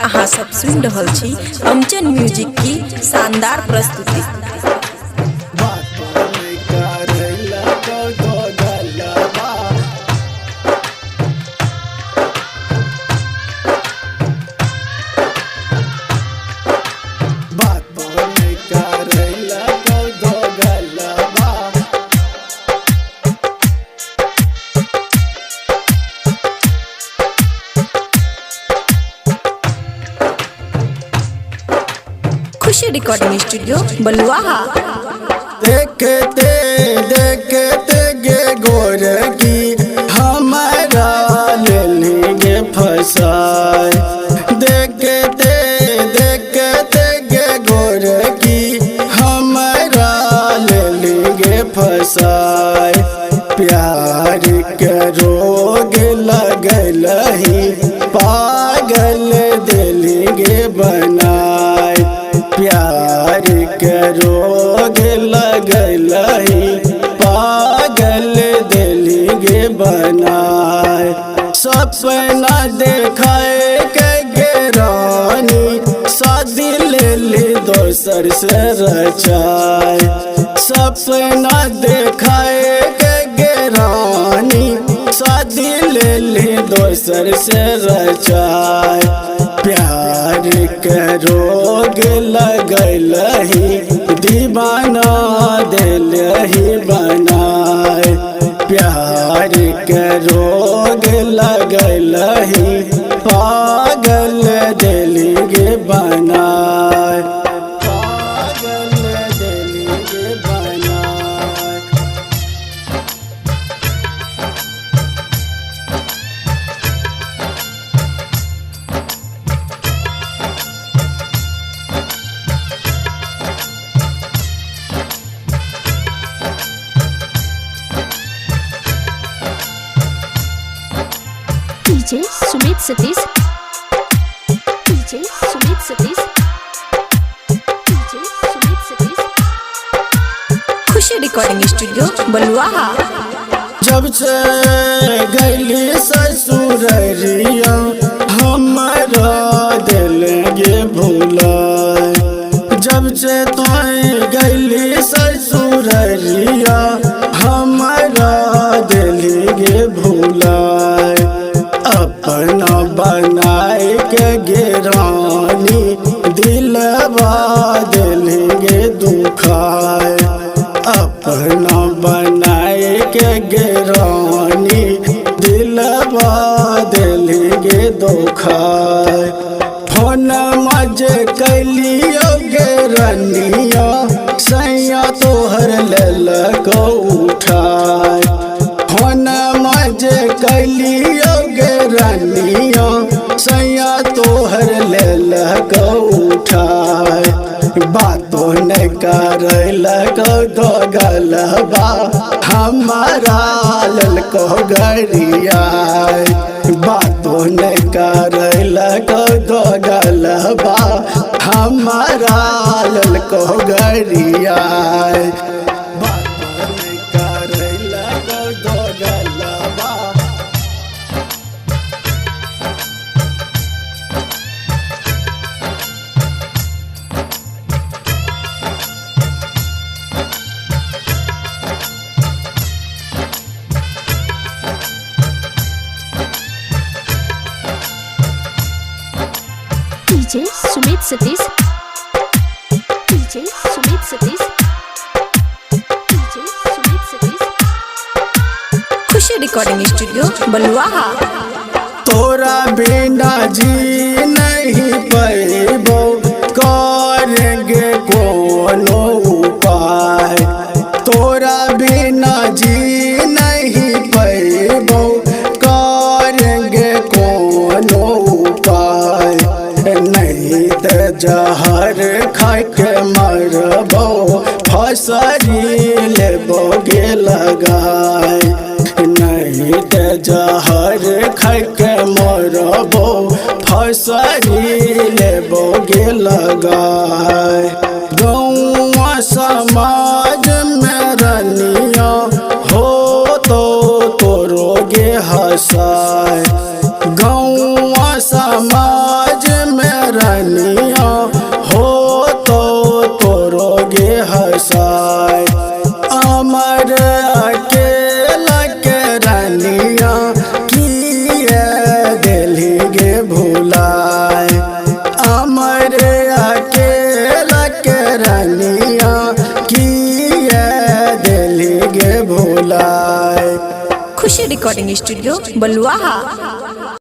अहाँ सब सुन रहल छी अमचन म्यूजिक की शानदार प्रस्तुति। खुशी रिकॉर्डिंग स्टूडियो बलुआहा। देखते देखते गे गोर की हमारा लेंगे फसाए। देखते देखते गे गोर की हमारा लेंगे फसाए। प्यार के रोग लगल ही पागल दिलेंगे बनाए। प्यार के रोग लगल पागल दिलेंगे बनाए। सपना देखाए के गेरानी शादी ले दोसर से रचाए। सपना देखाए के गेरानी शादी ले दोसर से रचाए। प्यार के रोग लगल ही दीवाना दिल ही बनाए। प्यार के रोग लगल ही पागल दिल के बनाए। पागल दिल के बनाए। DJ Sumit Satish, DJ Sumit Satish, DJ Sumit Satish। खुशी रिकॉर्डिंग स्टूडियो बलुआहा। जब से गैली ससुररिया हमारा दिल गे भुलाए। जब से तुम गैली ससुररिया हमारा दिल गे भुलाए। अपना बनाए के गेरानी दिलवा दिलेंगे दुखाए। अपना बनाए के गेरानी दिलवा दिलेंगे दुखाए। फोन मजे कैलियो गेरनिया सैया तोहर लेल को उठाए। फोन मजे कैलियो गेरनिया सैया तोहर लेल को उठाए। बातों न करल को गलबा हमारा लल को गरियाए। बातों न करल को गलबा हमारा लल को गरियाए। बातों न करल को गलबा DJ Sumit Satish, DJ Sumit Satish, DJ Sumit Satish। खुशी रिकॉर्डिंग स्टूडियो बलुआहा। तोरा बिना जी नहीं पैबो करेंगे कोनो उपाय। तोरा बिना जी नहीं पैबो करेंगे कोनो उपाय। नहीं तो जहर खाए के मरबो फसरी लेबोगे लगाए। नहीं तो जहर खाए के मरबो फसरी लेबोगे लगाए। गौवा समाज में रनिया हो तो तोरोगे हसाए। गौवा समाज में गे भुलाए अमरे अकेला के रनिया किए दिल गे भुलाए। खुशी रिकॉर्डिंग स्टूडियो बलुआहा।